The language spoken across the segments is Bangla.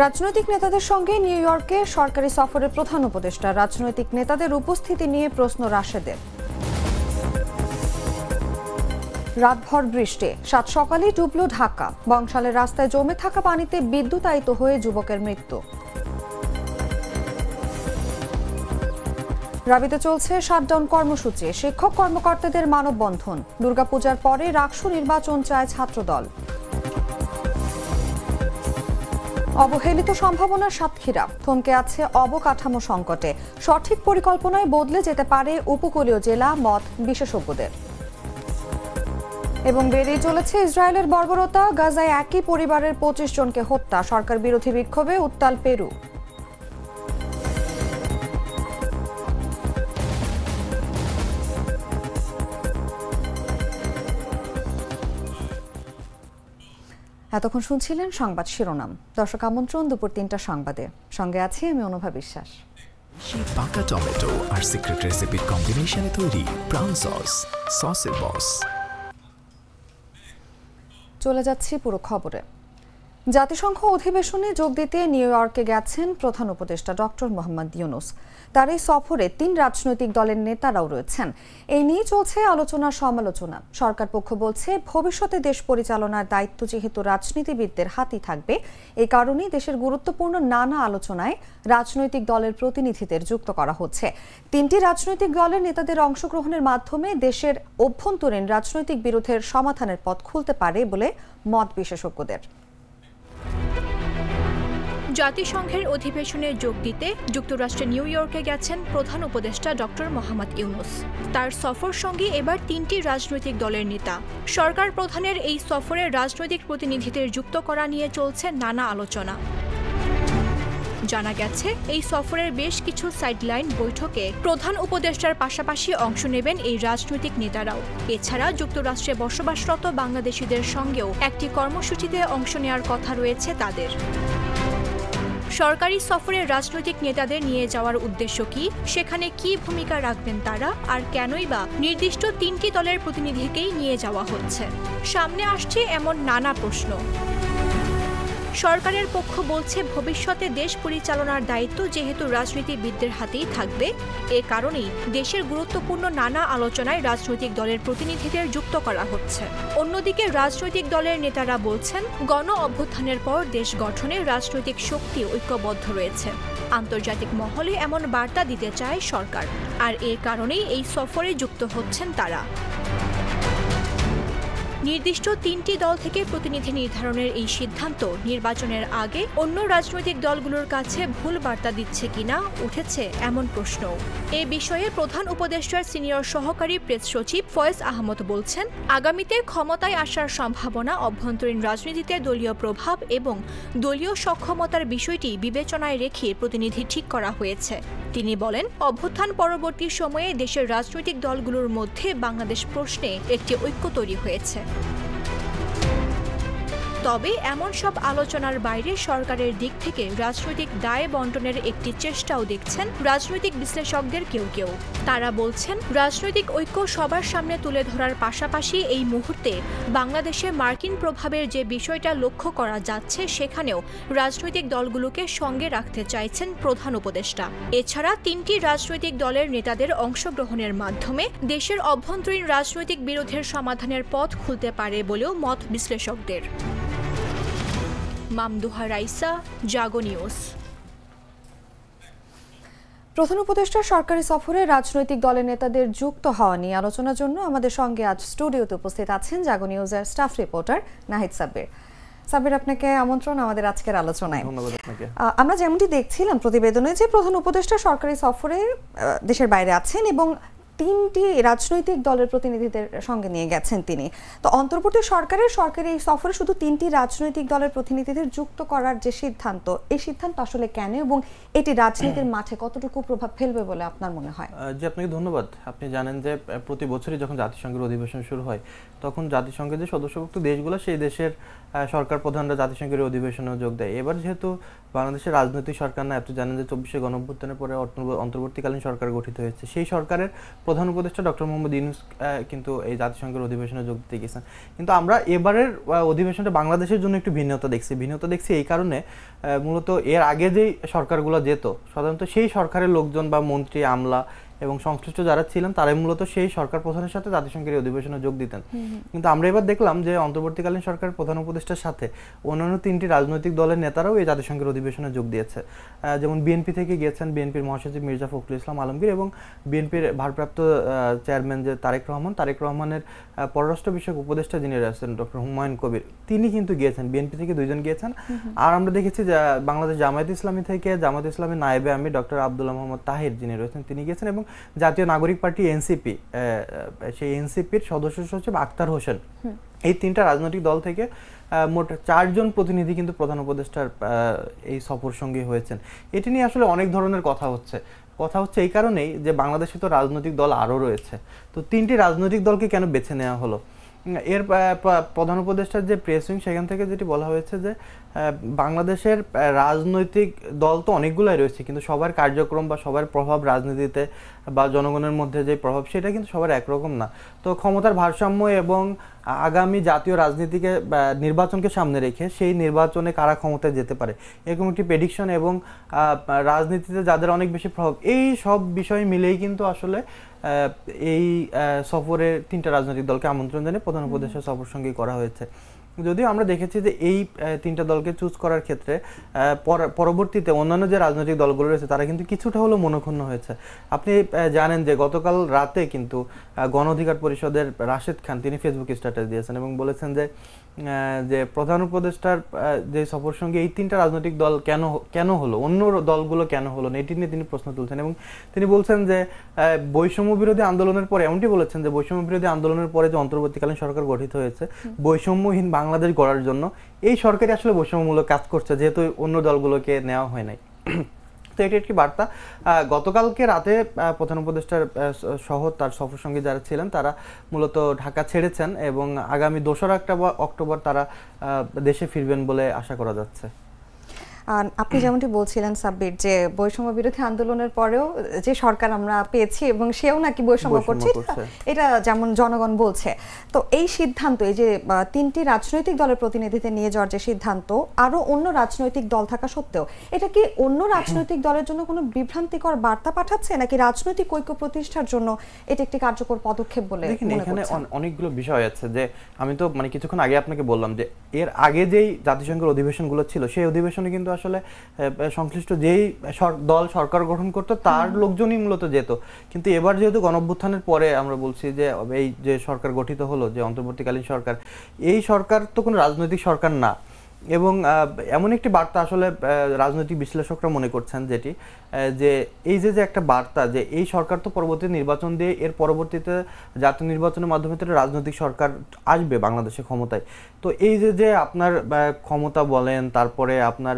রাজনৈতিক নেতাদের সঙ্গে নিউ ইয়র্কে সরকারি সফরের প্রধান উপদেষ্টা। রাজনৈতিক নেতাদের উপস্থিতি নিয়ে প্রশ্ন রাশেদের। রাতভর বৃষ্টি, সাত সকালে ডুবল ঢাকা। বংশালের রাস্তায় জমে থাকা পানিতে বিদ্যুতায়িত হয়ে যুবকের মৃত্যু। রাবিতে চলছে শাটডাউন কর্মসূচি, শিক্ষক কর্মকর্তাদের মানববন্ধন। দুর্গাপূজার পরে রাকসু নির্বাচন চায় ছাত্রদল। অবহেলিত সম্ভাবনার সাতক্ষীরা, থমকে আছে অবকাঠামো সংকটে। সঠিক পরিকল্পনায় বদলে যেতে পারে উপকূলীয় জেলা, মত বিশেষজ্ঞদের। এবং বেড়েই চলেছে ইসরায়েলের বর্বরতা, গাজায় একই পরিবারের 25 জনকে হত্যা। সরকার বিরোধী বিক্ষোভে উত্তাল পেরু। এতক্ষণ শুনছিলেন সংবাদ শিরোনাম। দর্শক আমন্ত্রণ দুপুর 3টা সংবাদে। সঙ্গে আছি আমি অনুভা বিশ্বাস। পাকা টমেটো আর সিক্রেট রেসিপির কম্বিনেশনে তৈরি প্রাউন সস, সসের বস। চলে যাচ্ছি পুরো খবরে। জাতিসংঘ অধিবেশনে যোগ দিতে নিউ ইয়র্কে গেছেন প্রধান উপদেষ্টা ডক্টর মোহাম্মদ ইউনূস। তার এই সফরে 3 রাজনৈতিক দলের নেতারাও রয়েছেন। এই নিয়ে চলছে আলোচনা সমালোচনা। সরকার পক্ষ বলছে, ভবিষ্যতে দেশ পরিচালনার দায়িত্ব যেহেতু রাজনীতিবিদদের হাতেই থাকবে, এই কারণেই দেশের গুরুত্বপূর্ণ নানা আলোচনায় রাজনৈতিক দলের প্রতিনিধিদের যুক্ত করা হচ্ছে। 3টি রাজনৈতিক দলের নেতাদের অংশগ্রহণের মাধ্যমে দেশের অভ্যন্তরীণ রাজনৈতিক বিরোধের সমাধানের পথ খুলতে পারে বলে মত বিশেষজ্ঞদের। জাতিসংঘের অধিবেশনে যোগ দিতে যুক্তরাষ্ট্রের নিউ ইয়র্কে গেছেন প্রধান উপদেষ্টা ডক্টর মোহাম্মদ ইউনূস। তার সফর সঙ্গে এবার 3টি রাজনৈতিক দলের নেতা। সরকার প্রধানের এই সফরে রাজনৈতিক প্রতিনিধিদের যুক্ত করা নিয়ে চলছে নানা আলোচনা। জানা গেছে, এই সফরের বেশ কিছু সাইডলাইন বৈঠকে প্রধান উপদেষ্টার পাশাপাশি অংশ নেবেন এই রাজনৈতিক নেতারাও। এছাড়া যুক্তরাষ্ট্রে বসবাসরত বাংলাদেশিদের সঙ্গেও একটি কর্মসূচিতে অংশ নেওয়ার কথা রয়েছে তাদের। সরকারি সফরে রাজনৈতিক নেতাদের নিয়ে যাওয়ার উদ্দেশ্য কি, সেখানে কি ভূমিকা রাখবেন তারা, আর কেনই বা নির্দিষ্ট 3টি দলের প্রতিনিধিকেই নিয়ে যাওয়া হচ্ছে, সামনে আসছে এমন নানা প্রশ্ন। সরকারের পক্ষ বলছে, ভবিষ্যতে দেশ পরিচালনার দায়িত্ব যেহেতু রাজনীতিবিদদের হাতেই থাকবে, এ কারণেই দেশের গুরুত্বপূর্ণ নানা আলোচনায় রাজনৈতিক দলের প্রতিনিধিদের যুক্ত করা হচ্ছে। অন্যদিকে রাজনৈতিক দলের নেতারা বলছেন, গণ অভ্যুত্থানের পর দেশ গঠনে রাজনৈতিক শক্তি ঐক্যবদ্ধ রয়েছে। আন্তর্জাতিক মহলে এমন বার্তা দিতে চায় সরকার, আর এ কারণেই এই সফরে যুক্ত হচ্ছেন তারা। নির্দিষ্ট 3টি দল থেকে প্রতিনিধি নির্ধারণের এই সিদ্ধান্ত নির্বাচনের আগে অন্য রাজনৈতিক দলগুলোর কাছে ভুল বার্তা দিচ্ছে কিনা উঠেছে এমন প্রশ্ন। এ বিষয়ে প্রধান উপদেষ্টার সিনিয়র সহকারী প্রেস সচিব ফয়েজ আহমদ বলছেন, আগামীতে ক্ষমতায় আসার সম্ভাবনা, অভ্যন্তরীণ রাজনীতিতে দলীয় প্রভাব এবং দলীয় সক্ষমতার বিষয়টি বিবেচনায় রেখে প্রতিনিধি ঠিক করা হয়েছে। তিনি বলেন, অভ্যুত্থান পরবর্তী সময়ে দেশের রাজনৈতিক দলগুলোর মধ্যে বাংলাদেশ প্রশ্নে একটি ঐক্য তৈরি হয়েছে। তবে এমন সব আলোচনার বাইরে সরকারের দিক থেকে রাজনৈতিক দায় বন্টনের একটি চেষ্টাও দেখছেন রাজনৈতিক বিশ্লেষকদের কেউ কেউ। তারা বলছেন, রাজনৈতিক ঐক্য সবার সামনে তুলে ধরার পাশাপাশি এই মুহূর্তে বাংলাদেশে মার্কিন প্রভাবের যে বিষয়টা লক্ষ্য করা যাচ্ছে, সেখানেও রাজনৈতিক দলগুলোকে সঙ্গে রাখতে চাইছেন প্রধান উপদেষ্টা। এছাড়া 3টি রাজনৈতিক দলের নেতাদের অংশগ্রহণের মাধ্যমে দেশের অভ্যন্তরীণ রাজনৈতিক বিরোধের সমাধানের পথ খুলতে পারে বলেও মত বিশ্লেষকদের। মামদুহা রাইসা, জাগো নিউজ। প্রধান উপদেষ্টার সরকারি সফরে রাজনৈতিক দলের নেতাদের যুক্ত হওয়া নিয়ে আলোচনার জন্য আমাদের সঙ্গে আজ স্টুডিওতে উপস্থিত আছেন জাগো নিউজের স্টাফ রিপোর্টার নাহিদ সাব্বির। সাব্বির, আপনাকে আমন্ত্রণ আমাদের আজকের আলোচনায়। ধন্যবাদ আপনাকে। আমরা যেমনটি দেখছিলাম প্রতিবেদনে যে প্রধান উপদেষ্টা সরকারি সফরে দেশের বাইরে আছেন এবং 3টি রাজনৈতিক দলের প্রতিনিধিদের সঙ্গে নিয়ে গেছেন তিনি। তো অন্তর্বর্তী সরকারি এই সফরে শুধু 3টি রাজনৈতিক দলের প্রতিনিধিদের যুক্ত করার যে সিদ্ধান্ত, এই সিদ্ধান্ত আসলে কেন এবং এটি রাজনীতির মাঠে কতটুকু প্রভাব ফেলবে বলে আপনার মনে হয়? জি, আপনাকে ধন্যবাদ। আপনি জানেন যে প্রতি বছরই যখন জাতিসংঘের অধিবেশন শুরু হয়, তখন জাতিসংঘের যে সদস্যভুক্ত দেশগুলো, সেই দেশের সরকার প্রধানরা জাতিসংঘের অধিবেশনে যোগ দেয়। এবার যেহেতু বাংলাদেশের রাজনৈতিক সরকার না, আপনি জানেন যে 24শে গণঅভ্যুত্থানের পরে অন্তর্বর্তীকালীন সরকার গঠিত হয়েছে। সেই সরকারের প্রধান উপদেষ্টা ডক্টর মোহাম্মদ ইউনূস কিন্তু এই জাতিসংঘের অধিবেশনে যোগ দিতে গেছেন। কিন্তু আমরা এবারের অধিবেশনটা বাংলাদেশের জন্য একটু ভিন্নতা দেখছি এই কারণে মূলত এর আগে যেই সরকারগুলো যেত সাধারণত সেই সরকারের লোকজন বা মন্ত্রী আমলা এবং সংশ্লিষ্ট যারা ছিলেন তারাই মূলত সেই সরকার প্রধানের সাথে জাতিসংঘের অধিবেশনে যোগ দিতেন। কিন্তু আমরা এবার দেখলাম যে অন্তর্বর্তীকালীন সরকার প্রধান উপদেষ্টার সাথে অন্যান্য 3টি রাজনৈতিক দলের নেতারাও এই জাতিসংঘের অধিবেশনে যোগ দিয়েছে। যেমন বিএনপি থেকে গিয়েছেন বিএনপির মহাসচিব মির্জা ফখরুল ইসলাম আলমগীর এবং বিএনপির ভারপ্রাপ্ত চেয়ারম্যান যে তারেক রহমানের পররাষ্ট্র বিষয়ক উপদেষ্টা যিনি রয়েছেন ডক্টর হুমায়ুন কবির, তিনি কিন্তু গিয়েছেন। বিএনপি থেকে 2 জন গিয়েছেন। আর আমরা দেখেছি যে বাংলাদেশ জামায়াত ইসলামী থেকে জামায়াত ইসলামীর নায়েবে আমির ডক্টর আব্দুল্লাহ মোহাম্মদ তাহির যিনি রয়েছেন তিনি গিয়েছেন এবং জাতীয় নাগরিক পার্টি এনসিপি সেই এনসিপির সদস্য সচিব আক্তার হোসেন, এই 3টা রাজনৈতিক দল থেকে মোট 4 জন প্রতিনিধি কিন্তু প্রধান উপদেষ্টার এই সফর সঙ্গী হয়েছেন। এটি নিয়ে আসলে অনেক ধরনের কথা হচ্ছে এই কারণেই যে বাংলাদেশে তো রাজনৈতিক দল আরও রয়েছে, তো 3টি রাজনৈতিক দলকে কেন বেছে নেওয়া হলো? এর প্রধান উপদেষ্টার যে প্রেস উইং সেখান থেকে যেটি বলা হয়েছে যে বাংলাদেশের রাজনৈতিক দল তো অনেকগুলাই রয়েছে, কিন্তু সবার কার্যক্রম বা সবার প্রভাব রাজনীতিতে বা জনগণের মধ্যে যে প্রভাব সেটা কিন্তু সবার একরকম না। তো ক্ষমতার ভারসাম্য এবং আগামী জাতীয় রাজনীতিকে নির্বাচনকে সামনে রেখে সেই নির্বাচনে কারা ক্ষমতায় যেতে পারে এরকম একটি প্রেডিকশন এবং রাজনীতিতে যাদের অনেক বেশি প্রভাব, এই সব বিষয় মিলেই কিন্তু আসলে এই সফরে 3টা রাজনৈতিক দলকে আমন্ত্রণ জানিয়ে প্রধান উপদেষ্টা সফর সঙ্গী করা হয়েছে। যদিও আমরা দেখেছি যে এই 3টা দলকে চুজ করার ক্ষেত্রে পরবর্তীতে অন্যান্য যে রাজনৈতিক দলগুলো রয়েছে তারা কিন্তু কিছুটা হলেও মনক্ষুণ্ণ হয়েছে। আপনি জানেন যে গতকাল রাতে কিন্তু গণ অধিকার পরিষদের রাশেদ খান তিনি ফেসবুক স্ট্যাটাস দিয়েছেন এবং বলেছেন যে প্রধান উপদেষ্টার যে সফর সঙ্গে এই 3টা রাজনৈতিক দল কেন হলো, অন্য দলগুলো কেন হলো না, এটি নিয়ে তিনি প্রশ্ন তুলছেন এবং তিনি বলছেন যে বৈষম্য বিরোধী আন্দোলনের পরে এমনটি বলেছেন যে বৈষম্য বিরোধী আন্দোলনের পরে যে অন্তর্বর্তীকালীন সরকার গঠিত হয়েছে বৈষম্যহীন বাংলাদেশ গড়ার জন্য, এই সরকারই আসলে বৈষম্যমূলক কাজ করছে যেহেতু অন্য দলগুলোকে নেওয়া হয় নাই। তো এটি একটি বার্তা। গতকালকে রাতে প্রধান উপদেষ্টার সহ তার সফর সঙ্গী যারা ছিলেন তারা মূলত ঢাকা ছেড়েছেন এবং আগামী 2রা অক্টোবর তারা দেশে ফিরবেন বলে আশা করা যাচ্ছে। আপনি যেমনটি বলছিলেন সাব্বির যে বৈষম্য বিরোধী আন্দোলনের পরেও যে সরকার আমরা পেয়েছি এবং সেও নাকি বৈষম্য করছে, এটা যেমন জনগণ বলছে। তো এই সিদ্ধান্ত, এই যে 3টি রাজনৈতিক দলের প্রতিনিধিদের নিয়ে যাওয়ার যে সিদ্ধান্ত, আরো অন্য রাজনৈতিক দল থাকা সত্ত্বেও এটা কি অন্য রাজনৈতিক দলের জন্য কোনো বিভ্রান্তিকর বার্তা পাঠাচ্ছে নাকি রাজনৈতিক ঐক্য প্রতিষ্ঠার জন্য এটা একটি কার্যকর পদক্ষেপ বলে মনে করছেন? এখানে অনেকগুলো বিষয় আছে যে আমি তো কিছুক্ষণ আগে আপনাকে বললাম যে এর আগে যেই জাতিসংঘের অধিবেশনগুলো ছিল সেই অধিবেশনে কিন্তু আসলে সংশ্লিষ্ট যেই দল সরকার গঠন করতো তার লোকজনই মূলত যেত। কিন্তু এবার যেহেতু গণঅভ্যুত্থানের পরে আমরা বলছি যে এই যে সরকার গঠিত হলো যে অন্তর্বর্তীকালীন সরকার, এই সরকার তো কোনো রাজনৈতিক সরকার না এবং এমন একটি বার্তা আসলে রাজনৈতিক বিশ্লেষকরা মনে করছেন যেটি যে এই যে একটা বার্তা যে এই সরকার তো পরবর্তী নির্বাচন দিয়ে এর পরবর্তীতে জাতীয় নির্বাচনের মাধ্যমে তো রাজনৈতিক সরকার আসবে বাংলাদেশে ক্ষমতায়। তো এই যে আপনার ক্ষমতা বলেন, তারপরে আপনার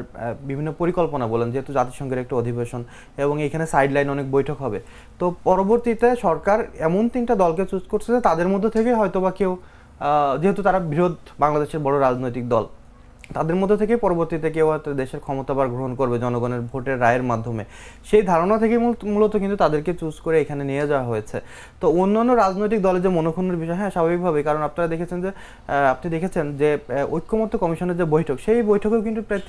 বিভিন্ন পরিকল্পনা বলেন, যেহেতু জাতিসংঘের একটা অধিবেশন এবং এখানে সাইডলাইন অনেক বৈঠক হবে, তো পরবর্তীতে সরকার এমন 3টা দলকে চুজ করছে যে তাদের মধ্যে থেকে হয়তোবা কেউ, যেহেতু তারা বৃহৎ বাংলাদেশের বড় রাজনৈতিক দল, তাদের মধ্যে থেকে পরবর্তীতে কেউ হয়তো দেশের ক্ষমতাভার গ্রহণ করবে জনগণের ভোটের রায়ের মাধ্যমে, সেই ধারণা থেকে মূলত কিন্তু তাদেরকে চুজ করে এখানে নিয়ে যাওয়া হয়েছে। তো অন্যান্য রাজনৈতিক দলের যে মনোক্ষুণ্ণের বিষয়, হ্যাঁ স্বাভাবিকভাবে, কারণ আপনি দেখেছেন যে ঐক্যমত্য কমিশনের যে বৈঠক, সেই বৈঠকেও কিন্তু প্রায়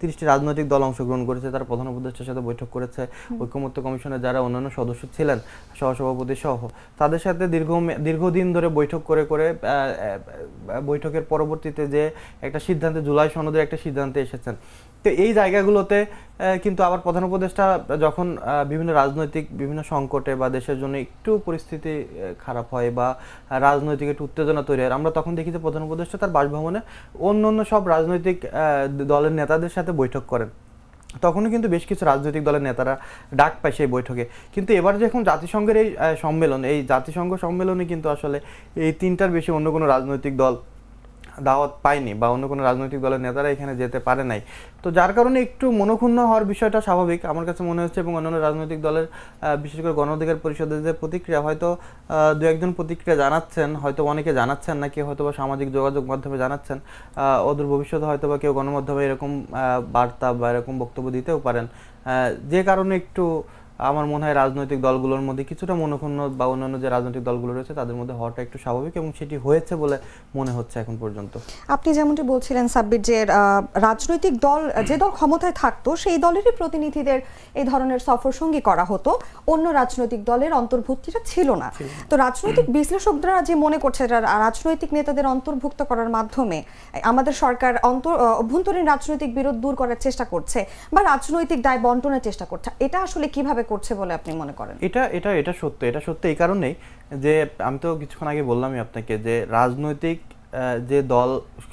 30টি রাজনৈতিক দল অংশগ্রহণ করেছে, তারা প্রধান উপদেষ্টার সাথে বৈঠক করেছে। ঐক্যমত্য কমিশনের যারা অন্যান্য সদস্য ছিলেন সহসভাপতি সহ তাদের সাথে দীর্ঘদিন ধরে বৈঠক করে বৈঠকের পরবর্তীতে যে একটা সিদ্ধান্তে, জুলাই সনদের একটা সিদ্ধান্তে এসেছেন। তো এই জায়গাগুলোতে কিন্তু আবার প্রধান উপদেষ্টা যখন বিভিন্ন সংকটে বা দেশের জন্য একটু পরিস্থিতি খারাপ হয় বা রাজনৈতিক একটু উত্তেজনা তৈরি হয়, আমরা তখন দেখি যে প্রধান উপদেষ্টা তার বাসভবনে অন্য সব রাজনৈতিক দলের নেতাদের সাথে বৈঠক করেন। তখনও কিন্তু বেশ কিছু রাজনৈতিক দলের নেতারা ডাক পায় সেই বৈঠকে। কিন্তু এবার যখন জাতিসংঘের এই সম্মেলন, এই জাতিসংঘ সম্মেলনে কিন্তু আসলে এই 3টার বেশি অন্য কোনো রাজনৈতিক দল দাওয়াত পায়নি বা অন্য কোনো রাজনৈতিক দলের নেতারা এখানে যেতে পারে নাই। তো যার কারণে একটু মনোক্ষুণ্ণ হওয়ার বিষয়টা স্বাভাবিক আমার কাছে মনে হচ্ছে। এবং অন্যান্য রাজনৈতিক দলের বিশেষ করে গণ অধিকার পরিষদের যে প্রতিক্রিয়া, হয়তো 2-1জন প্রতিক্রিয়া জানাচ্ছেন, হয়তো অনেকে জানাচ্ছেন না, কেউ হয়তো বা সামাজিক যোগাযোগ মাধ্যমে জানাচ্ছেন, অদূর ভবিষ্যতে হয়তো বা কেউ গণমাধ্যমে এরকম বার্তা বা এরকম বক্তব্য দিতেও পারেন, যে কারণে একটু আমার মনে হয় রাজনৈতিক দলগুলোর মধ্যে কিছুটা মনোক্ষুণ্ণ বা অন্যান্য যে রাজনৈতিক দলগুলো রয়েছে তাদের মধ্যে হওয়াটা একটু স্বাভাবিক এবং সেটি হয়েছে বলে মনে হচ্ছে এখন পর্যন্ত। আপনি যেমনটি বলছিলেন সাব্বির, যে রাজনৈতিক দল যে দল ক্ষমতায় থাকতো সেই দলেরই প্রতিনিধিদের এই ধরনের সফর সঙ্গী করা হতো, অন্য রাজনৈতিক দলের অন্তর্ভুক্তিটা ছিল না। তো রাজনৈতিক বিশ্লেষকরা যে মনে করছে রাজনৈতিক নেতাদের অন্তর্ভুক্ত করার মাধ্যমে আমাদের সরকার অভ্যন্তরীণ রাজনৈতিক বিরোধ দূর করার চেষ্টা করছে বা রাজনৈতিক দায় বন্টনের চেষ্টা করছে, এটা আসলে কিভাবে করছে বলে আপনি মনে করেন? এটা সত্য এই কারণেই যে আমি তো কিছুক্ষণ আগে বললামই আপনাকে যে রাজনৈতিক যে দল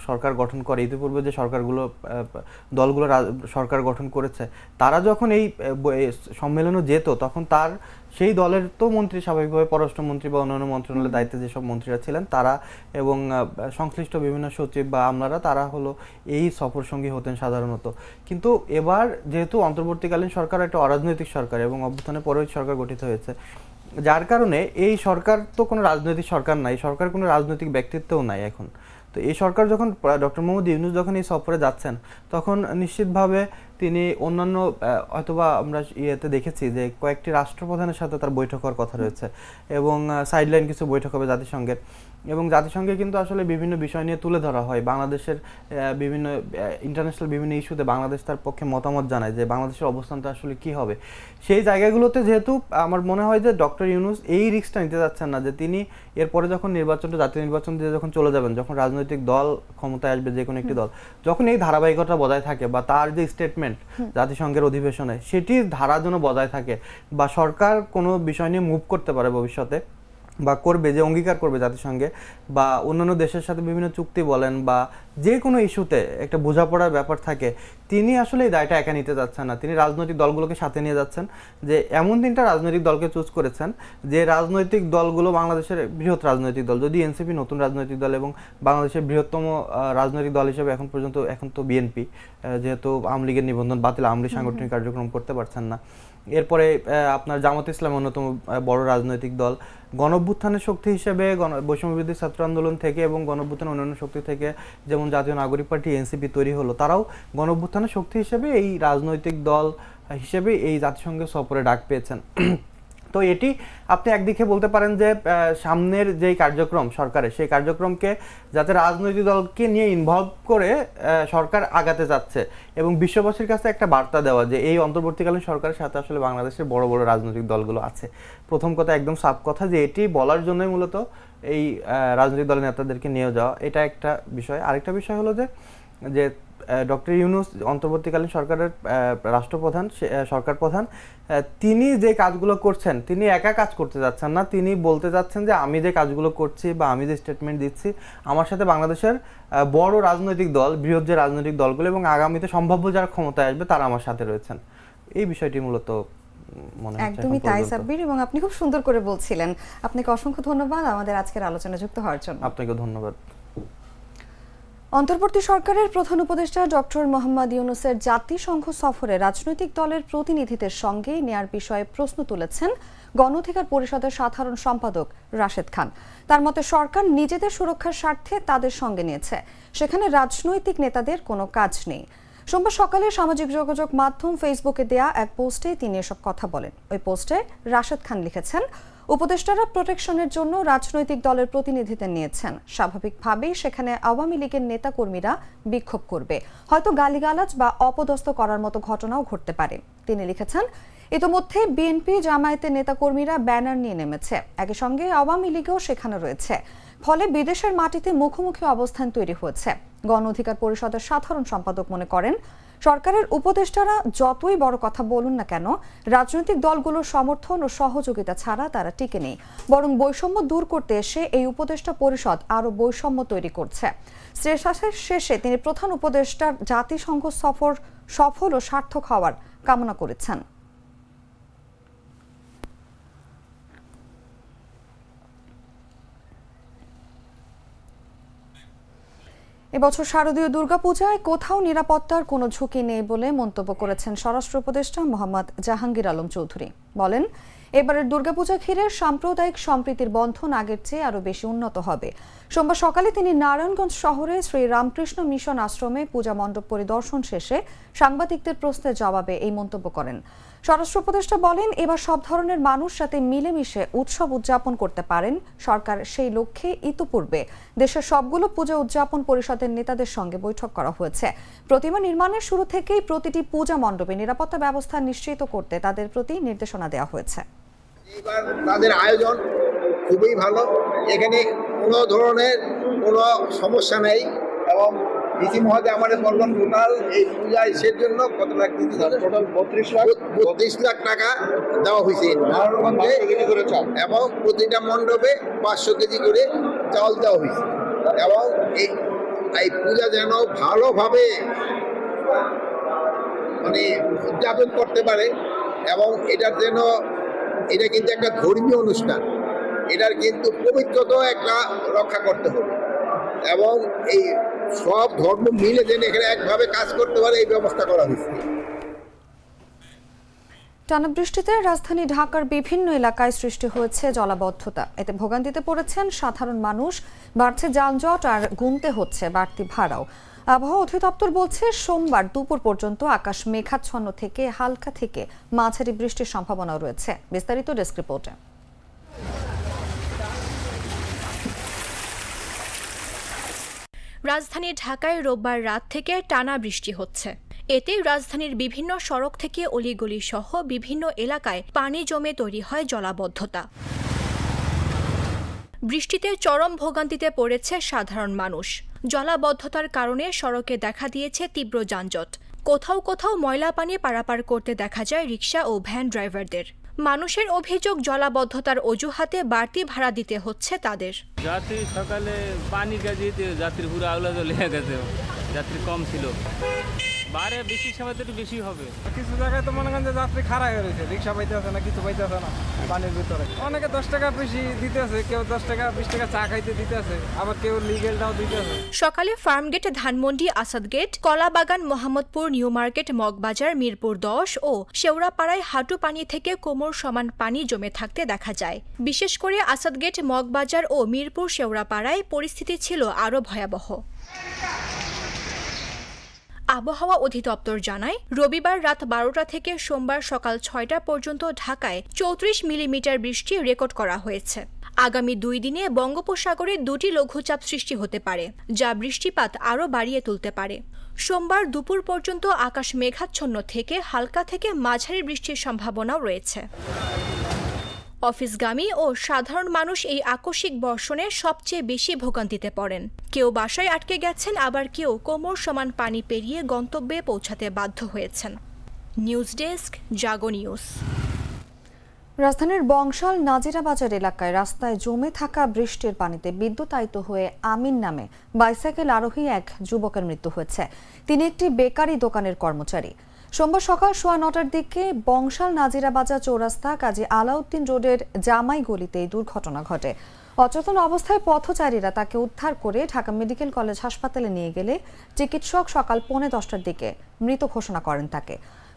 সরকার গঠন করে, ইতিপূর্বে যে দলগুলো সরকার গঠন করেছে, তারা যখন এই সম্মেলনে যেত তখন তার সেই দলের তো মন্ত্রী, স্বাভাবিকভাবে পররাষ্ট্রমন্ত্রী বা অন্যান্য মন্ত্রণালয়ের দায়িত্বে যেসব মন্ত্রীরা ছিলেন তারা এবং সংশ্লিষ্ট বিভিন্ন সচিব বা আমলারা তারা হলো এই সফর সঙ্গী হতেন সাধারণত। কিন্তু এবার যেহেতু অন্তর্বর্তীকালীন সরকার একটা অরাজনৈতিক সরকার এবং অভ্যুত্থানের পরে সরকার গঠিত হয়েছে, যার কারণে এই সরকার তো কোনো রাজনৈতিক সরকার নাই, সরকার কোনো রাজনৈতিক ব্যক্তিত্বও নাই এখন। তো এই সরকার যখন ডক্টর মোহাম্মদ ইউনূস যখন এই সফরে যাচ্ছেন তখন নিশ্চিতভাবে তিনি অন্যান্য হয়তোবা আমরা ইয়েতে দেখেছি যে কয়েকটি রাষ্ট্রপ্রধানের সাথে তার বৈঠক হওয়ার কথা রয়েছে এবং সাইডলাইন কিছু বৈঠক হবে জাতিসংঘের, এবং জাতিসংঘে কিন্তু আসলে বিভিন্ন বিষয় নিয়ে তুলে ধরা হয়, বাংলাদেশের বিভিন্ন ইন্টারন্যাশনাল বিভিন্ন ইস্যুতে বাংলাদেশ তার পক্ষে মতামত জানায় যে বাংলাদেশের অবস্থানটা আসলে কি হবে। সেই জায়গাগুলোতে যেহেতু আমার মনে হয় যে ডক্টর ইউনূস এই রিস্কটা নিতে যাচ্ছেন না যে তিনি এরপরে যখন জাতীয় নির্বাচন দিয়ে যখন চলে যাবেন, যখন রাজনৈতিক দল ক্ষমতায় আসবে, যে কোনো একটি দল, যখন এই ধারাবাহিকতা বজায় থাকে বা তার যে স্টেটমেন্ট জাতিসংঘের অধিবেশনে সেটির ধারা যেন বজায় থাকে বা সরকার কোনো বিষয় নিয়ে মুভ করতে পারে ভবিষ্যতে বা করবে, যে অঙ্গীকার করবে জাতিসংঘে বা অন্যান্য দেশের সাথে বিভিন্ন চুক্তি বলেন বা যে কোনো ইস্যুতে একটা বোঝাপড়ার ব্যাপার থাকে, তিনি আসলে এই দায়টা একা নিতে যাচ্ছেন না। তিনি রাজনৈতিক দলগুলোকে সাথে নিয়ে যাচ্ছেন, যে এমন তিনটা রাজনৈতিক দলকে চুজ করেছেন যে রাজনৈতিক দলগুলো বাংলাদেশের বৃহৎ রাজনৈতিক দল, যদি এনসিপি নতুন রাজনৈতিক দল এবং বাংলাদেশের বৃহত্তম রাজনৈতিক দল হিসেবে এখন তো বিএনপি, যেহেতু আওয়ামী লীগের নিবন্ধন বাতিল, আওয়ামী লীগ সাংগঠনিক কার্যক্রম করতে পারছেন না। এরপরে আপনার জামাত ইসলাম অন্যতম বড় রাজনৈতিক দল, গণঅভ্যুত্থানের শক্তি হিসেবে বৈষম্যবিরোধী ছাত্র আন্দোলন থেকে এবং গণঅভ্যুত্থানের অন্যান্য শক্তি থেকে যেমন জাতীয় নাগরিক পার্টি এনসিপি তৈরি হলো, তারাও গণঅভ্যুত্থানের শক্তি হিসেবে এই রাজনৈতিক দল হিসেবে এই জাতিসংঘের সফরে ডাক পেয়েছেন। তো এটি আপনি একদিকে বলতে পারেন যে সামনের যেই কার্যক্রম সরকারের, সেই কার্যক্রমকে যাতে রাজনৈতিক দলকে নিয়ে ইনভলভ করে সরকার আগাতে যাচ্ছে এবং বিশ্ববাসীর কাছে একটা বার্তা দেওয়া যে এই অন্তর্বর্তীকালীন সরকারের সাথে আসলে বাংলাদেশের বড় বড় রাজনৈতিক দলগুলো আছে। প্রথম কথা, একদম সাফ কথা, যে এটি বলার জন্যই মূলত এই রাজনৈতিক দলের নেতাদেরকে নিয়ে যাওয়া, এটা একটা বিষয়। আরেকটা বিষয় হলো যে ডক্টর ইউনূস অন্তর্বর্তীকালীন সরকারের রাষ্ট্রপ্রধান, সরকার প্রধান, তিনি যে কাজগুলো করছেন তিনি একা কাজ করতে যাচ্ছেন না, তিনি বলতে যাচ্ছেন যে আমি যে কাজগুলো করছি বা আমি যে স্টেটমেন্ট দিচ্ছি, আমার সাথে বাংলাদেশের বড় রাজনৈতিক দল, বৃহৎ যে রাজনৈতিক দলগুলো এবং আগামীতে সম্ভাব্য যারা ক্ষমতায় আসবে তারা আমার সাথে রয়েছেন। এই বিষয়টি মূলত একদমই তাই সাব্বির, এবং আপনি খুব সুন্দর করে বলছিলেন। আপনাকে অসংখ্য ধন্যবাদ আমাদের আজকের আলোচনায় যুক্ত হওয়ার জন্য। আপনাকে ধন্যবাদ। অন্তর্বর্তী সরকারের প্রধান উপদেষ্টা ডক্টর মোহাম্মদ ইউনূসের জাতিসংঘ সফরে রাজনৈতিক দলের প্রতিনিধিদের সঙ্গে নেয়ার বিষয়ে প্রশ্ন তুলেছেন গণ অধিকার পরিষদের সাধারণ সম্পাদক রাশেদ খান। তার মতে সরকার নিজেদের সুরক্ষার স্বার্থে তাদের সঙ্গে নিয়েছে, সেখানে রাজনৈতিক নেতাদের কোনো কাজ নেই। সোমবার সকালে সামাজিক যোগাযোগ মাধ্যম ফেসবুকে দেয়া এক পোস্টে তিনি এসব কথা বলেন। ওই পোস্টে রাশেদ খান লিখেছেন, উপদেষ্টারা প্রোটেকশনের জন্য রাজনৈতিক দলের প্রতিনিধিদের নিয়েছেন, স্বাভাবিকভাবেই সেখানে আওয়ামী লীগের নেতাকর্মীরা বিক্ষোভ করবে, হয়তো গালিগালাজ বা অপদস্থ করার মতো ঘটনাও ঘটতে পারে। তিনি লিখেছেন, ইতোমধ্যে বিএনপি জামায়াতের নেতাকর্মীরা ব্যানার নিয়ে নেমেছে, একই সঙ্গে আওয়ামী লীগও সেখানে রয়েছে, ফলে বিদেশের মাটিতে মুখোমুখি অবস্থান তৈরি হয়েছে। গণ অধিকার পরিষদের সাধারণ সম্পাদক মনে করেন, সরকারের উপদেষ্টারা যতই বড় কথা বলুন না কেন, রাজনৈতিক দলগুলোর সমর্থন ও সহযোগিতা ছাড়া তারা টিকে নেই, বরং বৈষম্য দূর করতে এসে এই উপদেষ্টা পরিষদ আরও বৈষম্য তৈরি করছে। শ্রেষ্ঠাশের শেষে তিনি প্রধান উপদেষ্টার জাতিসংঘ সফর সফল ও সার্থক হওয়ার কামনা করেছেন। এবছর শারদীয় দুর্গাপূজায় কোথাও নিরাপত্তার কোনো ঝুঁকি নেই বলে মন্তব্য করেছেন স্বরাষ্ট্র উপদেষ্টা মোহাম্মদ জাহাঙ্গীর আলম চৌধুরী। বলেন, এবারের দুর্গাপূজা ঘিরে সাম্প্রদায়িক সম্প্রীতির বন্ধন আগের চেয়ে আরও বেশি উন্নত হবে। সোমবার সকালে তিনি নারায়ণগঞ্জ শহরে শ্রী রামকৃষ্ণ মিশন আশ্রমে পূজা মণ্ডপ পরিদর্শন শেষে সাংবাদিকদের প্রশ্নের জবাবে এই মন্তব্য করেন। স্বরাষ্ট্র উপদেষ্টা বলেন, এবার সব ধরনের মানুষ যাতে মিলেমিশে উৎসব উদযাপন করতে পারেন, সরকার সেই লক্ষ্যে ইতিপূর্বে দেশের সবগুলো পূজা উদযাপন পরিষদের নেতাদের সঙ্গে বৈঠক করা হয়েছে। প্রতিমা নির্মাণের শুরু থেকেই প্রতিটি পূজা মণ্ডপে নিরাপত্তা ব্যবস্থা নিশ্চিত করতে তাদের প্রতি নির্দেশনা দেওয়া হয়েছে। এবার তাদের আয়োজন খুবই ভালো, এখানে কোনো ধরনের কোনো সমস্যা নেই এবং ডিসি মহোদয় আমাদের বলবেন টোটাল এই পূজা ইসের জন্য কত লাখ দিতে হবে? টোটাল 32 লাখ টাকা দেওয়া হয়েছে এবং প্রতিটা মণ্ডপে 500 কেজি করে চাউল দেওয়া হয়েছে এবং এই পূজা যেন ভালোভাবে মানে উদযাপন করতে পারে এবং এটার যেন এটা কিন্তু একটা ধর্মীয় অনুষ্ঠান, এটার কিন্তু পবিত্রতাও একটা রক্ষা করতে হবে এবং এই সব ধর্ম মিলে যেন এখানে একভাবে কাজ করতে পারে এই ব্যবস্থা করা হয়েছে। টানা বৃষ্টিতে রাজধানী ঢাকার বিভিন্ন এলাকায় সৃষ্টি হয়েছে জলাবদ্ধতা। এতে ভোগান্তিতে পড়েছেন সাধারণ মানুষ, বাড়ছে যানজট আর গুনতে হচ্ছে বাড়তি ভাড়াও। আবহাওয়া অধিদপ্তর বলছে, সোমবার দুপুর পর্যন্ত আকাশ মেঘাচ্ছন্ন থেকে হালকা থেকে মাঝারি বৃষ্টির সম্ভাবনা রয়েছে। বিস্তারিত ডেস্ক রিপোর্টে। রাজধানী ঢাকায় রোববার রাত থেকে টানা বৃষ্টি হচ্ছে। এতে রাজধানীর বিভিন্ন সড়ক থেকে অলিগলি সহ বিভিন্ন এলাকায় পানি জমে তৈরি হয় জলাবদ্ধতা। বৃষ্টিতে চরম ভোগান্তিতে পড়েছে সাধারণ মানুষ। জলাবদ্ধতার কারণে সড়কে দেখা দিয়েছে তীব্র যানজট। কোথাও কোথাও ময়লা পানি পারাপার করতে দেখা যায় রিকশা ও ভ্যান ড্রাইভারদের। মানুষের অভিযোগ, জলাবদ্ধতার অজুহাতে বাড়তি ভাড়া দিতে হচ্ছে তাদের। যাত্রী সকালে পানি গাজিতে যাত্রী পুরো আগুলা জ্বলে গেছে, যাত্রী কম ছিল, বারে বৃষ্টির সময় তো একটু বেশি হবে। কিছু জায়গায় তো মনে করেন যে যাত্রী খারাপ হয়ে রয়েছে, রিক্সা পাইতে আছে না, কিছু পাইতে আছে না পানির ভিতরে। অনেকে 10 টাকা বেশি দিতে আছে, কেউ 10 টাকা 20 টাকা চা খাইতে দিতে আছে, আবার কেউ লিগেলটাও দিতে আছে। সকালে ফার্মগেট, ধানমন্ডি, আসাদগেট, কলাবাগান, মোহাম্মদপুর, নিউ মার্কেট, মগবাজার, মিরপুর 10 ও শেওড়াপাড়ায় হাঁটু পানি থেকে কোমর সমান পানি জমে থাকতে দেখা যায়। বিশেষ করে আসাদগেট, মগবাজার ও মিরপুর শেওড়াপাড়ায় পরিস্থিতি ছিল আরও ভয়াবহ। আবহাওয়া অধিদপ্তর জানায়, রবিবার রাত 12টা থেকে সোমবার সকাল 6টা পর্যন্ত ঢাকায় 34 মিলিমিটার বৃষ্টি রেকর্ড করা হয়েছে। আগামী 2 দিনে বঙ্গোপসাগরে 2টি লঘুচাপ সৃষ্টি হতে পারে, যা বৃষ্টিপাত আরও বাড়িয়ে তুলতে পারে। সোমবার দুপুর পর্যন্ত আকাশ মেঘাচ্ছন্ন থেকে হালকা থেকে মাঝারি বৃষ্টির সম্ভাবনাও রয়েছে। অফিসগামী ও সাধারণ মানুষ এই আকস্মিক বর্ষণে সবচেয়ে বেশি ভোগান্তিতে পড়েন। কেউ বাসায় আটকে গেছেন, আবার কেউ কোমর সমান পানি পেরিয়ে গন্তব্যে পৌঁছাতে বাধ্য হয়েছেন। নিউজ ডেস্ক, জাগো নিউজ। রাজধানীর বংশাল নাজিরাবাজার এলাকায় রাস্তায় জমে থাকা বৃষ্টির পানিতে বিদ্যুতায়িত হয়ে আমিন নামে বাইসাইকেল আরোহী এক যুবকের মৃত্যু হয়েছে। তিনি একটি বেকারি দোকানের কর্মচারী। সোমবার সকাল 9:15টার দিকে বংশাল নাজিরাবাজার চৌরাস্তা কাজী আলাউদ্দিন রোডের জামাই গলিতে এই দুর্ঘটনা ঘটে। অচেতন অবস্থায় পথচারীরা তাকে উদ্ধার করে ঢাকা মেডিকেল কলেজ হাসপাতালে নিয়ে গেলে চিকিৎসক সকাল 9:10টার দিকে মৃত ঘোষণা করেন তাকে।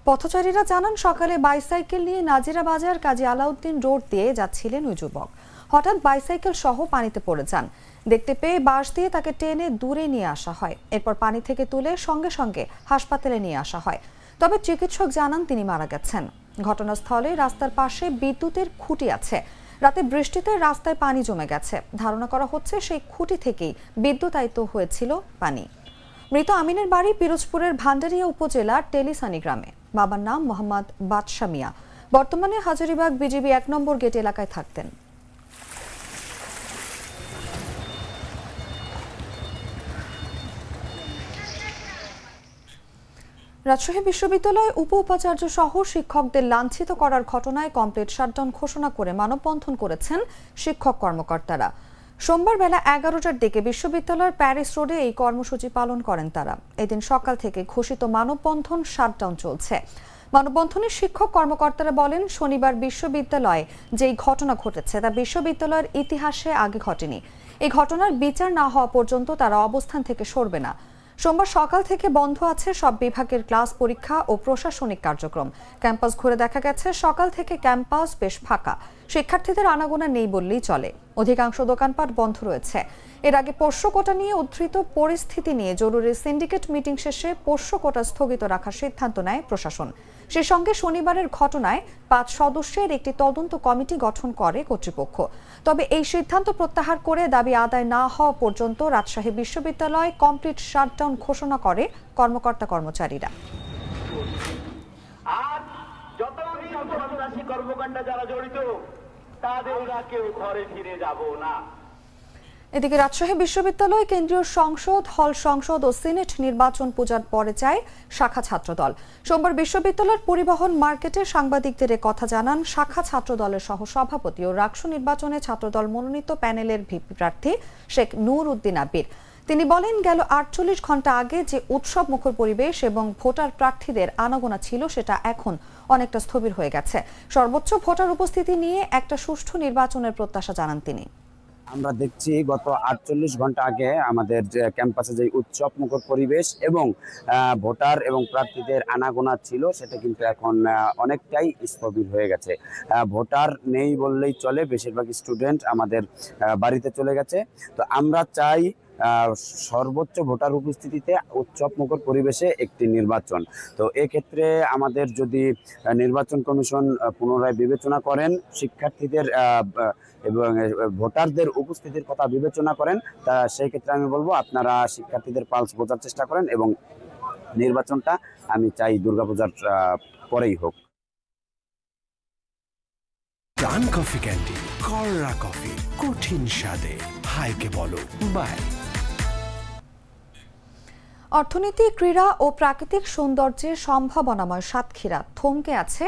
পথচারীরা জানান, সকালে বাইসাইকেল নিয়ে নাজিরাবাজার কাজী আলাউদ্দিন রোড দিয়ে যাচ্ছিলেন ওই যুবক। হঠাৎ বাইসাইকেল সহ পানিতে পড়ে যান। দেখতে পেয়ে বাঁশ দিয়ে তাকে টেনে দূরে নিয়ে আসা হয়। এরপর পানি থেকে তুলে সঙ্গে সঙ্গে হাসপাতালে নিয়ে আসা হয়। তবে চিকিৎসক জানান তিনি মারা গেছেন। ঘটনাস্থলে রাস্তার পাশে বিদ্যুতের খুঁটি আছে। রাতে বৃষ্টিতে রাস্তায় পানি জমে গেছে। ধারণা করা হচ্ছে সেই খুঁটি থেকেই বিদ্যুতায়িত হয়েছিল পানি। মৃত আমিনের বাড়ি পিরোজপুরের ভান্ডারিয়া উপজেলার টেলিসানি গ্রামে। বাবার নাম মোহাম্মদ বাদশা মিয়া। বর্তমানে হাজারীবাগ বিজিবি 1 নম্বর গেট এলাকায় থাকতেন। রাজশাহী বিশ্ববিদ্যালয়ে উপাচার্য সহ শিক্ষকদের লাঞ্ছিত করার ঘটনায় কমপ্লিট শাটডাউন ঘোষণা করে মানববন্ধন করেছেন শিক্ষক কর্মকর্তারা। সোমবার বেলা 11টার দিকে বিশ্ববিদ্যালয়ের প্যারিস রোডে এই কর্মসূচি পালন করেন তারা। এদিন সকাল থেকে ঘোষিত মানববন্ধন শাটডাউন চলছে। মানববন্ধনে শিক্ষক কর্মকর্তারা বলেন, শনিবার বিশ্ববিদ্যালয়ে যেই ঘটনা ঘটেছে তা বিশ্ববিদ্যালয়ের ইতিহাসে আগে ঘটেনি। এই ঘটনার বিচার না হওয়া পর্যন্ত তারা অবস্থান থেকে সরবে না। সোমবার সকাল থেকে বন্ধ আছে সব বিভাগের ক্লাস, পরীক্ষা ও প্রশাসনিক কার্যক্রম। ক্যাম্পাস ঘুরে দেখা গেছে সকাল থেকে ক্যাম্পাস বেশ ফাঁকা। শিক্ষার্থীদের আনাগোনা নেই বললেই চলে। অধিকাংশ দোকানপাট বন্ধ রয়েছে। এর আগে পোষ্য কোটা নিয়ে উদ্ধৃত পরিস্থিতি নিয়ে জরুরি সিন্ডিকেট মিটিং শেষে পোষ্য কোটা স্থগিত রাখার সিদ্ধান্ত নেয় প্রশাসন। সে সঙ্গে শনিবারের ঘটনায় 5 সদস্যের একটি তদন্ত কমিটি গঠন করে কর্তৃপক্ষ। তবে এই সিদ্ধান্ত প্রত্যাহার করে দাবি আদায় না হওয়া পর্যন্ত রাজশাহী বিশ্ববিদ্যালয় কমপ্লিট শাটডাউন ঘোষণা করে কর্মকর্তা কর্মচারীরা। আজ যত সন্ত্রাসী কর্মকাণ্ডে যারা জড়িত তাদের কেউ ঘরে ফিরে যাব না। এদিকে রাজশাহী বিশ্ববিদ্যালয় কেন্দ্রীয় সংসদ, হল সংসদ ও সিনেট নির্বাচন পূজার পরে চায় শাখা ছাত্রদল। সোমবার বিশ্ববিদ্যালয়ের পরিবহন মার্কেটে সাংবাদিকদের কথা জানান শাখা ছাত্রদলের সহসভাপতি ও রাকসু নির্বাচনে ছাত্রদল মনোনীত প্যানেলের ভিপি প্রার্থী শেখ নূর উদ্দিন আবির। তিনি বলেন, গেল 48 ঘন্টা আগে যে উৎসব মুখর পরিবেশ এবং ভোটার প্রার্থীদের আনাগোনা ছিল সেটা এখন অনেকটা স্থবির হয়ে গেছে। সর্বোচ্চ ভোটার উপস্থিতি নিয়ে একটা সুষ্ঠু নির্বাচনের প্রত্যাশা জানান তিনি। আমরা দেখছি গত 48 ঘন্টা আগে আমাদের যে ক্যাম্পাসে যে উৎসব মুখর পরিবেশ এবং ভোটার এবং প্রার্থীদের আনাগোনা ছিল সেটা কিন্তু এখন অনেকটাই স্থবির হয়ে গেছে। ভোটার নেই বললেই চলে, বেশিরভাগ স্টুডেন্ট আমাদের বাড়িতে চলে গেছে। তো আমরা চাই সর্বোচ্চ ভোটার উপস্থিতিতে উৎসব মুখর পরিবেশে একটি নির্বাচন। তো এক্ষেত্রে আমাদের যদি নির্বাচন কমিশন পুনরায় বিবেচনা করেন, শিক্ষার্থীদের এবং ভোটারদের উপস্থিতির কথা বিবেচনা করেন, তা সেই ক্ষেত্রে আমি বলবো আপনারা শিক্ষার্থীদের পালস বোঝার চেষ্টা করেন এবং নির্বাচনটা আমি চাই দুর্গাপূজার পরেই হোক। প্রাণ কফি ক্যান্ডি, কররা কফি, কঠিন স্বাদে, হাইকে বলো বাই। অর্থনীতি, ক্রীড়া ও প্রাকৃতিক সৌন্দর্যের সম্ভাবনাময় সাতক্ষীরা থমকে আছে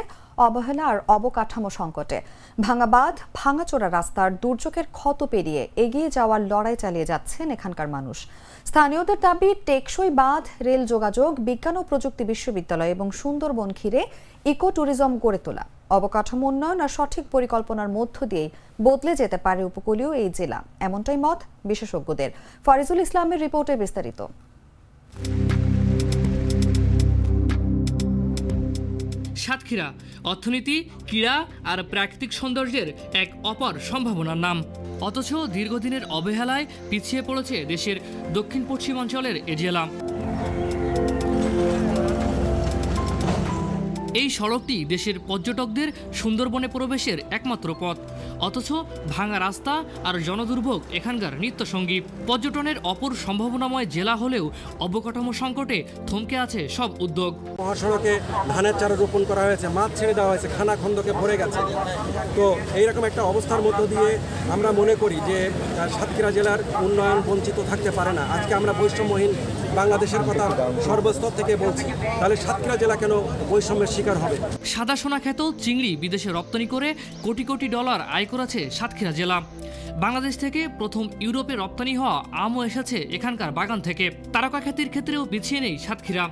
অবহেলা আর অবকাঠামো সংকটে। ভাঙা বাঁধ, ভাঙাচোরা রাস্তার দুর্যোগের ক্ষত পেরিয়ে এগিয়ে যাওয়ার লড়াই চালিয়ে যাচ্ছেন এখানকার মানুষ। স্থানীয়দের দাবি, টেকসই বাঁধ, রেল যোগাযোগ, বিজ্ঞান ও প্রযুক্তি বিশ্ববিদ্যালয় এবং সুন্দরবন ঘিরে ইকো ট্যুরিজম গড়ে তোলা। অবকাঠামো উন্নয়ন আর সঠিক পরিকল্পনার মধ্য দিয়েই বদলে যেতে পারে উপকূলীয় এই জেলা, এমনটাই মত বিশেষজ্ঞদের। ফারিজুল ইসলামের রিপোর্টে বিস্তারিত। সাতক্ষীরা অর্থনীতি, ক্রীড়া আর প্রাকৃতিক সৌন্দর্যের এক অপার সম্ভাবনার নাম। অথচ দীর্ঘদিনের অবহেলায় পিছিয়ে পড়েছে দেশের দক্ষিণ পশ্চিমাঞ্চলের এ জেলা। এই সড়কটি দেশের পর্যটকদের সুন্দরবনে প্রবেশের একমাত্র পথ। অথচ ভাঙা রাস্তা আর জনদুর্ভোগ এখানকার নিত্যসঙ্গী। পর্যটনের অপর সম্ভাবনাময় জেলা হলেও অবকাঠামো সংকটে থমকে আছে সব উদ্যোগ। মহাসড়কে ধানের চারা রোপণ করা হয়েছে, মাছ ছেড়ে দেওয়া হয়েছে, খানা খন্দকে ভরে গেছে। তো এইরকম একটা অবস্থার মধ্য দিয়ে আমরা মনে করি যে সাতক্ষীরা জেলার উন্নয়ন বঞ্চিত থাকতে পারে না। আজকে আমরা বৈষম্যহীন বাংলাদেশের কথা সর্বস্তর থেকে বলছি, তাহলে সাতক্ষীরা জেলা কেন বৈষম্যের শিকার হবে? সাদা সোনা খ্যাত চিংড়ি বিদেশে রপ্তানি করে কোটি কোটি ডলার আয় করেছে সাতক্ষীরা জেলা। বাংলাদেশ থেকে প্রথম ইউরোপে রপ্তানি হওয়া আমও এসেছে এখানকার বাগান থেকে। তারকা খ্যাতির ক্ষেত্রেও পিছিয়ে নেই সাতক্ষীরা।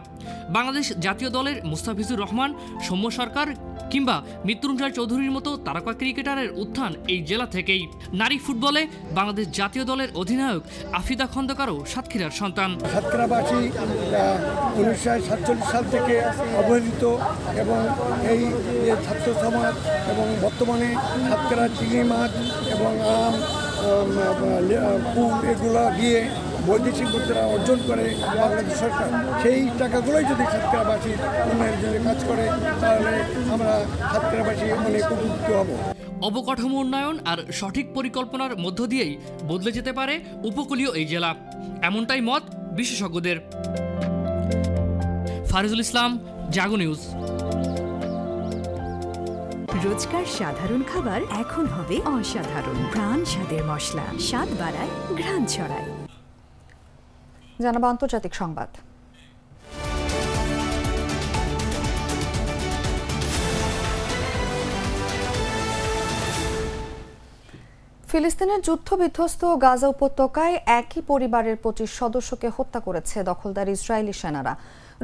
বাংলাদেশ জাতীয় দলের মুস্তাফিজুর রহমান, সৌম্য সরকার কিংবা মৃত্যুঞ্জয় চৌধুরীর মতো তারকা ক্রিকেটারের উত্থান এই জেলা থেকেই। নারী ফুটবলে বাংলাদেশ জাতীয় দলের অধিনায়ক আফিদা খন্দকারও সাতক্ষীরার সন্তান। সাতক্ষীরাবাসী 1947 সাল থেকে অবহেলিত এবং এই ছাত্র সমাজ এবং বর্তমানে সাতক্ষীরা চিংড়ি মাছ এবং আম, কুল এগুলো দিয়ে বৈদেশিক মুদ্রা অর্জন করে বাংলাদেশ সরকার। সেই টাকাগুলোই যদি সাতক্ষীরাবাসী উন্নয়নের জন্য কাজ করে তাহলে আমরা সাতক্ষীরাবাসী অনেক উপকৃত হব। অবকাঠামো উন্নয়ন আর সঠিক পরিকল্পনার মধ্য দিয়েই বদলে যেতে পারে উপকূলীয় এই জেলা, এমনটাই মত বিশেষজ্ঞদের। ফারিজুল ইসলাম, জাগো নিউজ। রোজকার সাধারণ খাবার এখন হবে অসাধারণ। প্রাণ স্বাদের মশলা, স্বাদ বাড়ায়, ঘ্রাণ ছড়ায়। জানাবো আন্তর্জাতিক সংবাদ। ফিলিস্তিনের যুদ্ধবিধ্বস্ত গাজা উপত্যকায় একই পরিবারের 25 সদস্যকে হত্যা করেছে দখলদার ইসরায়েলি সেনারা।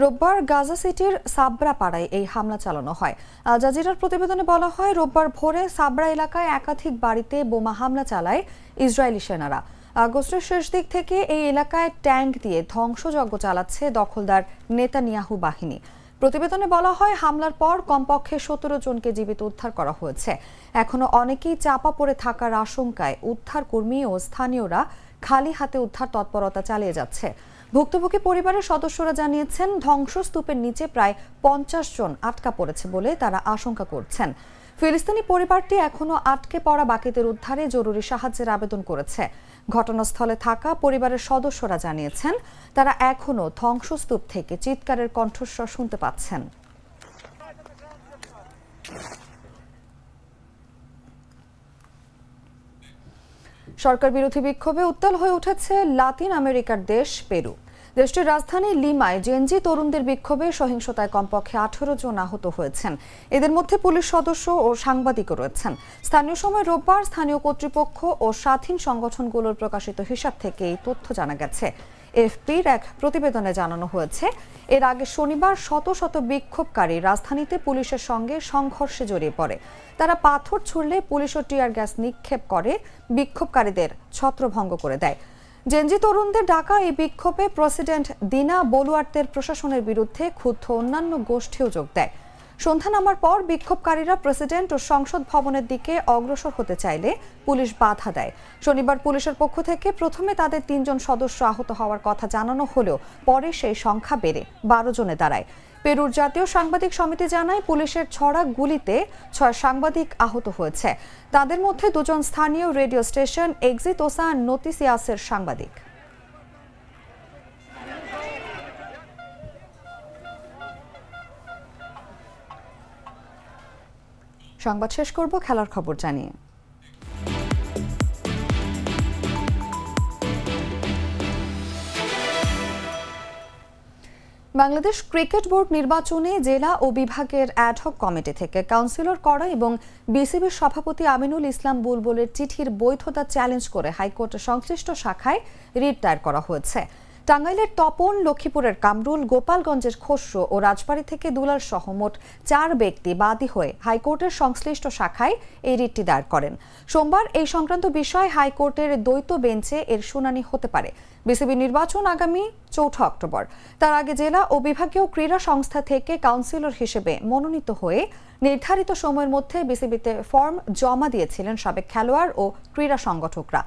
রোববার গাজা সিটির সাবরা পাড়ায় এই হামলা চালানো হয়। আল জাজিরার প্রতিবেদনে বলা হয়, রোববার ভোরে সাবরা এলাকায় একাধিক বাড়িতে বোমা হামলা চালায় ইসরায়েলি সেনারা। আগস্টের শেষ দিক থেকে এই এলাকায় ট্যাঙ্ক দিয়ে ধ্বংসযজ্ঞ চালাচ্ছে দখলদার নেতানিয়াহু বাহিনী। প্রতিবেদনে বলা হয়, হামলার পর কমপক্ষে 17 জনকে জীবিত উদ্ধার করা হয়েছে। এখনো অনেকেই চাপা পড়ে থাকার আশঙ্কায় উদ্ধারকর্মী ও স্থানীয়রা খালি হাতে উদ্ধার তৎপরতা চালিয়ে যাচ্ছে। ভুক্তভোগী পরিবারের সদস্যরা জানিয়েছেন, ধ্বংসস্তূপের নিচে প্রায় 50 জন আটকা পড়েছে বলে তারা আশঙ্কা করছেন। ফিলিস্তিনি পরিবারটি এখনো আটকে পড়া বাকিদের উদ্ধারে জরুরি সাহায্যের আবেদন করেছে। ঘটনাস্থলে থাকা পরিবারের সদস্যরা জানিয়েছেন, তারা এখনো ধ্বংসস্তূপ থেকে চিৎকারের কণ্ঠস্বর শুনতে পাচ্ছেন। সরকার বিরোধী বিক্ষোভে উত্তাল হয়ে উঠেছে লাতিন আমেরিকার দেশ পেরু। দেশটির রাজধানী লিমায় জেনজি তরুণদের বিক্ষোভে সহিংসতায় কমপক্ষে 18 জন আহত হয়েছেন। এদের মধ্যে পুলিশ সদস্য ও সাংবাদিকও রয়েছেন। স্থানীয় সময় রোববার স্থানীয় কর্তৃপক্ষ ও স্বাধীন সংগঠনগুলোর প্রকাশিত হিসাব থেকে এই তথ্য জানা গেছে। এফপির এক প্রতিবেদনে জানানো হয়েছে, এর আগে শনিবার শত শত বিক্ষোভকারী রাজধানীতে পুলিশের সঙ্গে সংঘর্ষে জড়িয়ে পড়ে। তারা পাথর ছুড়লে পুলিশ ও টিয়ার গ্যাস নিক্ষেপ করে বিক্ষোভকারীদের ছত্রভঙ্গ করে দেয়। জেনজি তরুণদের ডাকা এই বিক্ষোভে প্রেসিডেন্ট দিনা বলুয়ার্তের প্রশাসনের বিরুদ্ধে ক্ষুব্ধ অন্যান্য গোষ্ঠীও যোগ দেয়। সন্ধ্যা নামার পর বিক্ষোভকারীরা প্রেসিডেন্ট ও সংসদ ভবনের দিকে অগ্রসর হতে চাইলে পুলিশ বাধা দেয়। শনিবার পুলিশের পক্ষ থেকে প্রথমে তাদের 3 জন সদস্য আহত হওয়ার কথা জানানো হলেও পরে সেই সংখ্যা বেড়ে 12 জনে দাঁড়ায়। পেরুর জাতীয় সাংবাদিক সমিতি জানায়, পুলিশের ছড়া গুলিতে 6 সাংবাদিক আহত হয়েছে। তাদের মধ্যে 2 জন স্থানীয় রেডিও স্টেশন এক্সিটোসা নোটিসিয়াসের সাংবাদিক। সংবাদ শেষ করব খেলার খবর জানিয়ে। বাংলাদেশ ক্রিকেট বোর্ড নির্বাচনে জেলা ও বিভাগের অ্যাডহক কমিটি থেকে কাউন্সিলর করা এবং বিসিবির সভাপতি আমিনুল ইসলাম বুলবুলের চিঠির বৈধতা চ্যালেঞ্জ করে হাইকোর্টের সংশ্লিষ্ট শাখায় রিট দায়ের করা হয়েছে। টাঙ্গাইলের তপন, লক্ষ্মীপুরের কামরুল, গোপালগঞ্জের খসরু ও রাজবাড়ী থেকে দুলাল সহ মোট 4 ব্যক্তি বাদী হয়ে হাইকোর্টের সংশ্লিষ্ট শাখায় এই রিটটি দায়ের করেন। সোমবার এই সংক্রান্ত বিষয়ে হাইকোর্টের দ্বৈত বেঞ্চে এর শুনানি হতে পারে। বিসিবি নির্বাচন আগামী 4 অক্টোবর। তার আগে জেলা ও বিভাগীয় ক্রীড়া সংস্থা থেকে কাউন্সিলর হিসেবে মনোনীত হয়ে নির্ধারিত সময়ের মধ্যে বিসিবিতে ফর্ম জমা দিয়েছিলেন সাবেক খেলোয়াড় ও ক্রীড়া সংগঠকরা।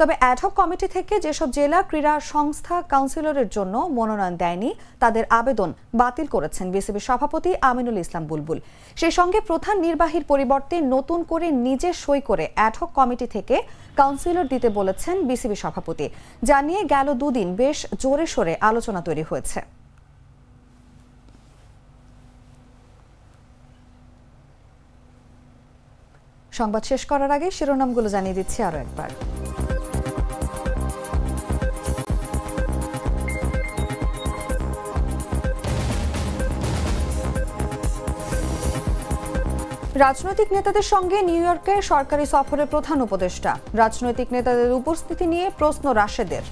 তবে অ্যাডহক কমিটি থেকে যেসব জেলা ক্রীড়া সংস্থা কাউন্সিলরের জন্য মনোনয়ন দেয়নি, তাদের আবেদন বাতিল করেছেন বিসিবি সভাপতি আমিনুল ইসলাম বুলবুল। সেই সঙ্গে প্রধান নির্বাহীর পরিবর্তে নতুন করে নিজে সই করে অ্যাডহক কমিটি থেকে কাউন্সিলর দিতে বলেছেন বিসিবি সভাপতি। জানিয়ে গেল 2 দিন বেশ জোরে সোরে আলোচনা তৈরি হয়েছে। সংবাদ শেষ করার আগে শিরোনামগুলো জানিয়ে দিচ্ছি আরো একবার। রাজনৈতিক নেতাদের সঙ্গে নিউ ইয়র্কে সরকারি সফরে প্রধান উপদেষ্টা। রাজনৈতিক নেতাদের উপস্থিতি নিয়ে প্রশ্ন রাশেদের।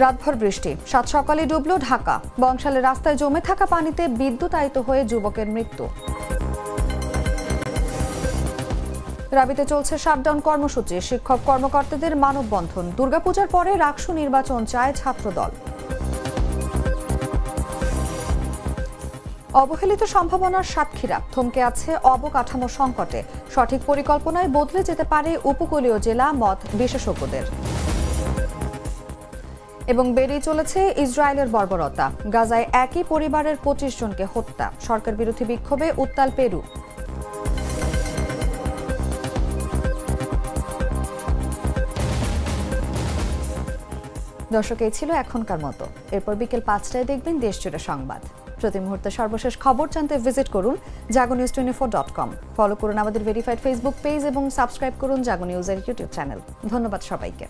রাতভর বৃষ্টি, 7 সকালে ডুবল ঢাকা। বংশালে রাস্তায় জমে থাকা পানিতে বিদ্যুতায়িত হয়ে যুবকের মৃত্যু। রাবিতে চলছে শাটডাউন কর্মসূচি, শিক্ষক কর্মকর্তাদের মানববন্ধন। দুর্গাপূজার পরে রাকসু নির্বাচন চায় ছাত্রদল। অবহেলিত সম্ভাবনার সাতক্ষীরা, থমকে আছে অবকাঠামো সংকটে। সঠিক পরিকল্পনায় বদলে যেতে পারে উপকূলীয় জেলা, মত বিশেষজ্ঞদের। এবং বেড়েই চলেছে ইসরায়েলের বর্বরতা। গাজায় একই পরিবারের 25 জনকে হত্যা। সরকার বিরোধী বিক্ষোভে উত্তাল পেরু। দর্শক, এই ছিল এখনকার মতো। এরপর বিকেল 5টায় দেখবেন দেশজুড়ে সংবাদ। প্রতি মুহূর্তে সর্বশেষ খবর জানতে ভিজিট করুন jagonews24.com। ফলো করুন আমাদের ভেরিফাইড ফেসবুক পেজ এবং সাবস্ক্রাইব করুন জাগো নিউজের ইউটিউব চ্যানেল। ধন্যবাদ সবাইকে।